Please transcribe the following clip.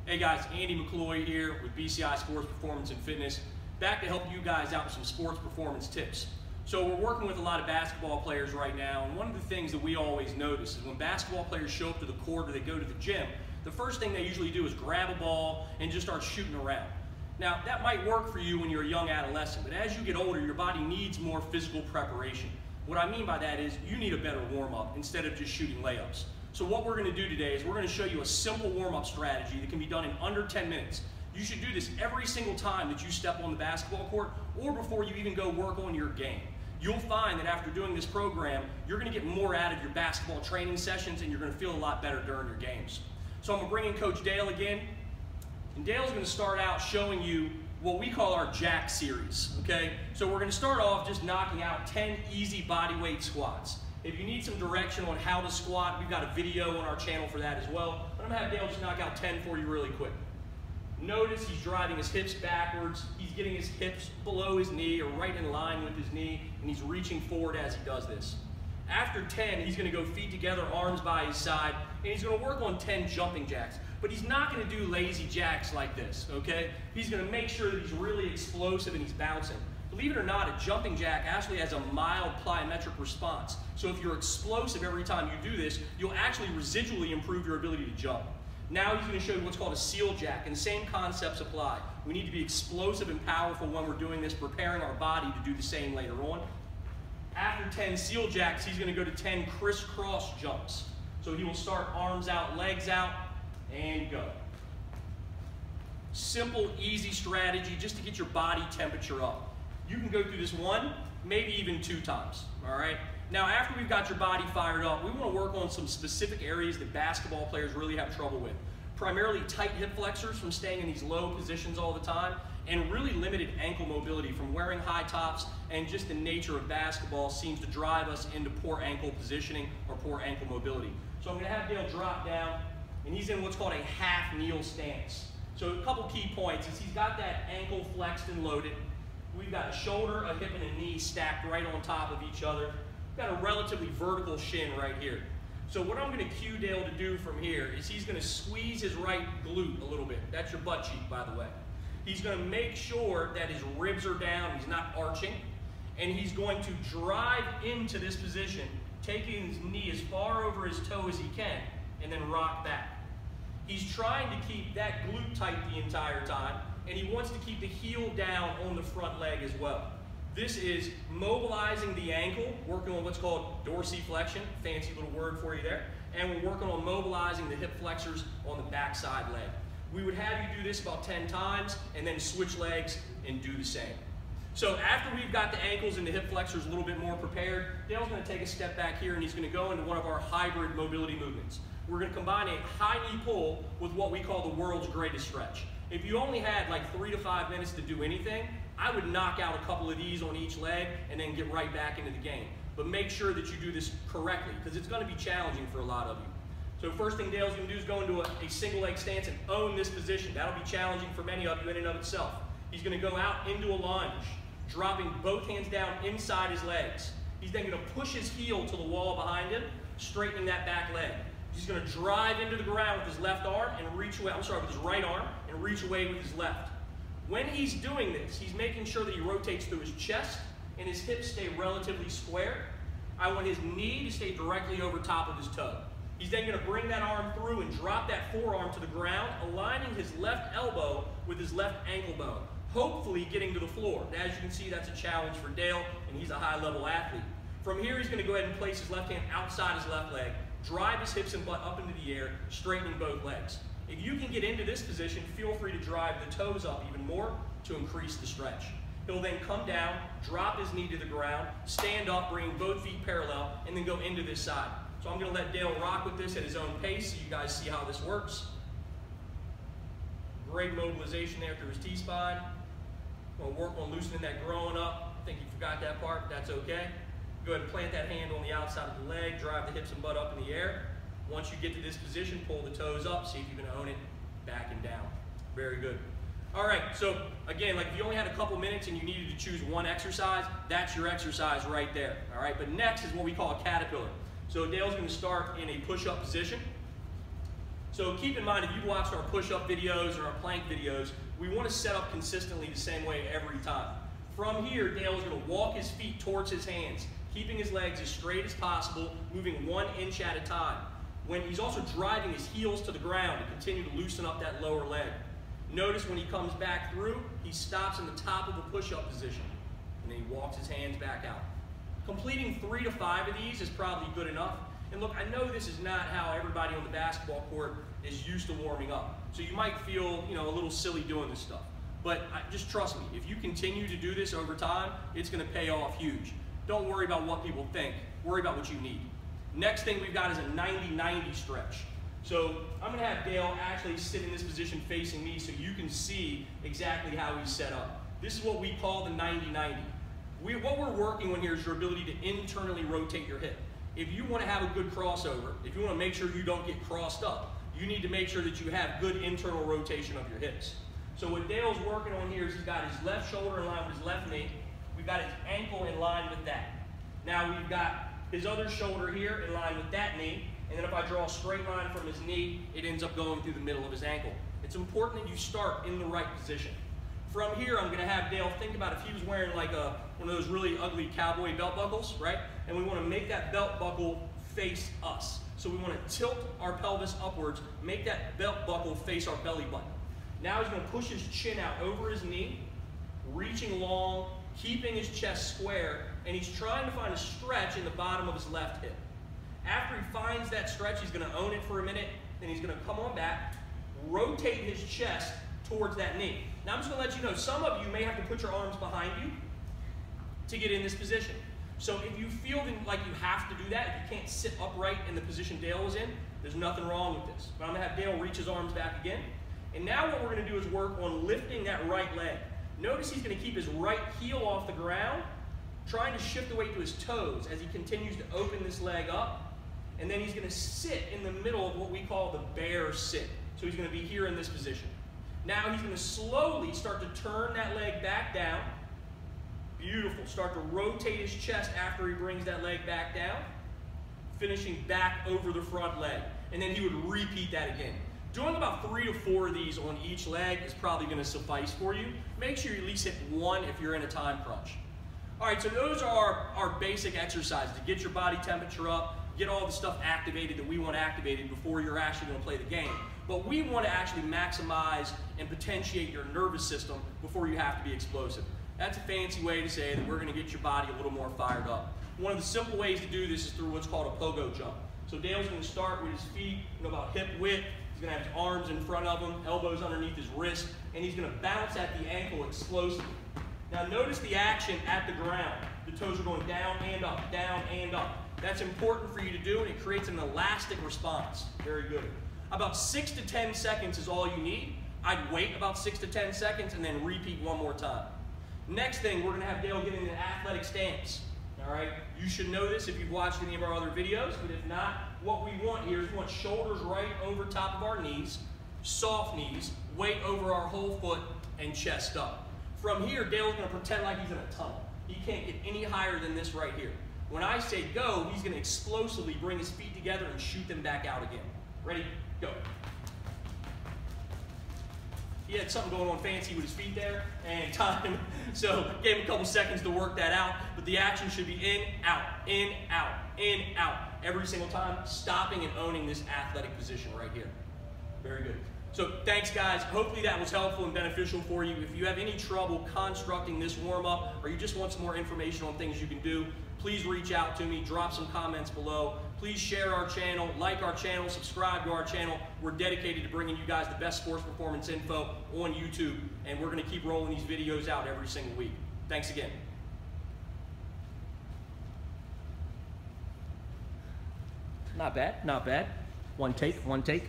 Hey guys, Andy McCloy here with BCI Sports Performance and Fitness, back to help you guys out with some sports performance tips. So we're working with a lot of basketball players right now, and one of the things that we always notice is when basketball players show up to the court or they go to the gym, the first thing they usually do is grab a ball and just start shooting around. Now that might work for you when you're a young adolescent, but as you get older, your body needs more physical preparation. What I mean by that is you need a better warm-up instead of just shooting layups. So what we're going to do today is we're going to show you a simple warm-up strategy that can be done in under 10 minutes. You should do this every single time that you step on the basketball court or before you even go work on your game. You'll find that after doing this program, you're going to get more out of your basketball training sessions and you're going to feel a lot better during your games. So I'm going to bring in Coach Dale again. And Dale's going to start out showing you what we call our jack series, okay? So we're going to start off just knocking out 10 easy bodyweight squats. If you need some direction on how to squat, we've got a video on our channel for that as well. But I'm going to have Dale just knock out 10 for you really quick. Notice he's driving his hips backwards. He's getting his hips below his knee or right in line with his knee, and he's reaching forward as he does this. After 10, he's going to go feet together, arms by his side, and he's going to work on 10 jumping jacks. But he's not going to do lazy jacks like this, okay? He's going to make sure that he's really explosive and he's bouncing. Believe it or not, a jumping jack actually has a mild plyometric response. So if you're explosive every time you do this, you'll actually residually improve your ability to jump. Now he's going to show you what's called a seal jack, and the same concepts apply. We need to be explosive and powerful when we're doing this, preparing our body to do the same later on. After 10 seal jacks, he's going to go to 10 crisscross jumps. So he will start arms out, legs out, and go. Simple, easy strategy just to get your body temperature up. You can go through this one, maybe even 2 times, all right? Now, after we've got your body fired up, we want to work on some specific areas that basketball players really have trouble with. Primarily tight hip flexors from staying in these low positions all the time, and really limited ankle mobility from wearing high tops, and just the nature of basketball seems to drive us into poor ankle positioning or poor ankle mobility. So I'm going to have Dale drop down, and he's in what's called a half kneel stance. So a couple key points is he's got that ankle flexed and loaded. We've got a shoulder, a hip, and a knee stacked right on top of each other. We've got a relatively vertical shin right here. So what I'm going to cue Dale to do from here is he's going to squeeze his right glute a little bit. That's your butt cheek, by the way. He's going to make sure that his ribs are down, he's not arching, and he's going to drive into this position, taking his knee as far over his toe as he can, and then rock back. He's trying to keep that glute tight the entire time, and he wants to keep the heel down on the front leg as well. This is mobilizing the ankle, working on what's called dorsiflexion, fancy little word for you there, and we're working on mobilizing the hip flexors on the backside leg. We would have you do this about 10 times and then switch legs and do the same. So after we've got the ankles and the hip flexors a little bit more prepared, Dale's going to take a step back here and he's going to go into one of our hybrid mobility movements. We're going to combine a high knee pull with what we call the world's greatest stretch. If you only had like 3 to 5 minutes to do anything, I would knock out a couple of these on each leg and then get right back into the game. But make sure that you do this correctly because it's going to be challenging for a lot of you. So first thing Dale's going to do is go into a single leg stance and own this position. That'll be challenging for many of you in and of itself. He's going to go out into a lunge, dropping both hands down inside his legs. He's then going to push his heel to the wall behind him, straightening that back leg. He's going to drive into the ground with his left arm and reach away, with his right arm and reach away with his left. When he's doing this, he's making sure that he rotates through his chest and his hips stay relatively square. I want his knee to stay directly over top of his toe. He's then going to bring that arm through and drop that forearm to the ground, aligning his left elbow with his left ankle bone, hopefully getting to the floor. As you can see, that's a challenge for Dale, and he's a high-level athlete. From here, he's going to go ahead and place his left hand outside his left leg, drive his hips and butt up into the air, straightening both legs. If you can get into this position, feel free to drive the toes up even more to increase the stretch. He'll then come down, drop his knee to the ground, stand up, bringing both feet parallel, and then go into this side. So I'm going to let Dale rock with this at his own pace so you guys see how this works. Great mobilization there through his T-spine. We'll work on loosening that growing up. I think you forgot that part, but that's okay. Go ahead and plant that hand on the outside of the leg, drive the hips and butt up in the air. Once you get to this position, pull the toes up, see if you can own it, back and down. Very good. All right, so again, like if you only had a couple minutes and you needed to choose one exercise, that's your exercise right there. All right, but next is what we call a caterpillar. So Dale's going to start in a push-up position. So keep in mind, if you've watched our push-up videos or our plank videos, we want to set up consistently the same way every time. From here, Dale is going to walk his feet towards his hands, keeping his legs as straight as possible, moving 1 inch at a time. When he's also driving his heels to the ground to continue to loosen up that lower leg. Notice when he comes back through, he stops in the top of a push-up position, and then he walks his hands back out. Completing 3 to 5 of these is probably good enough. And look, I know this is not how everybody on the basketball court is used to warming up. So you might feel, a little silly doing this stuff. But just trust me, if you continue to do this over time, it's going to pay off huge. Don't worry about what people think. Worry about what you need. Next thing we've got is a 90-90 stretch. So I'm going to have Dale actually sit in this position facing me so you can see exactly how he's set up. This is what we call the 90-90. What we're working on here is your ability to internally rotate your hip. If you want to have a good crossover, if you want to make sure you don't get crossed up, you need to make sure that you have good internal rotation of your hips. So what Dale's working on here is he's got his left shoulder in line with his left knee. We've got his ankle in line with that. Now we've got his other shoulder here in line with that knee. And then if I draw a straight line from his knee, it ends up going through the middle of his ankle. It's important that you start in the right position. From here, I'm going to have Dale think about if he was wearing like one of those really ugly cowboy belt buckles, right? And we want to make that belt buckle face us. So we want to tilt our pelvis upwards, make that belt buckle face our belly button. Now he's going to push his chin out over his knee, reaching long, keeping his chest square, and he's trying to find a stretch in the bottom of his left hip. After he finds that stretch, he's going to own it for a minute, then he's going to come on back, rotate his chest towards that knee. Now I'm just going to let you know, some of you may have to put your arms behind you to get in this position. So if you feel like you have to do that, if you can't sit upright in the position Dale was in, there's nothing wrong with this. But I'm going to have Dale reach his arms back again. And now what we're going to do is work on lifting that right leg. Notice he's going to keep his right heel off the ground, trying to shift the weight to his toes as he continues to open this leg up. And then he's going to sit in the middle of what we call the bear sit. So he's going to be here in this position. Now he's going to slowly start to turn that leg back down. Beautiful. Start to rotate his chest after he brings that leg back down, finishing back over the front leg. And then he would repeat that again. Doing about 3 to 4 of these on each leg is probably going to suffice for you. Make sure you at least hit 1 if you're in a time crunch. All right, so those are our basic exercises to get your body temperature up, get all the stuff activated that we want activated before you're actually going to play the game. But we want to actually maximize and potentiate your nervous system before you have to be explosive. That's a fancy way to say that we're going to get your body a little more fired up. One of the simple ways to do this is through what's called a pogo jump. So Dale's going to start with his feet about hip width. He's going to have his arms in front of him, elbows underneath his wrist, and he's going to bounce at the ankle explosively. Now notice the action at the ground. The toes are going down and up, down and up. That's important for you to do, and it creates an elastic response. Very good. About 6 to 10 seconds is all you need. I'd wait about 6 to 10 seconds and then repeat one more time. Next thing, we're going to have Dale get into an athletic stance. All right? You should know this if you've watched any of our other videos, but if not, what we want here is we want shoulders right over top of our knees, soft knees, weight over our whole foot, and chest up. From here, Dale's going to pretend like he's in a tunnel. He can't get any higher than this right here. When I say go, he's going to explosively bring his feet together and shoot them back out again. Ready? Go. He had something going on fancy with his feet there and time, so gave him a couple seconds to work that out, but the action should be in, out, in, out, in, out. Every single time, stopping and owning this athletic position right here. Very good. So thanks guys, hopefully that was helpful and beneficial for you. If you have any trouble constructing this warm-up or you just want some more information on things you can do, please reach out to me, drop some comments below. Please share our channel, like our channel, subscribe to our channel. We're dedicated to bringing you guys the best sports performance info on YouTube, and we're going to keep rolling these videos out every single week. Thanks again. Not bad, not bad. One take, one take.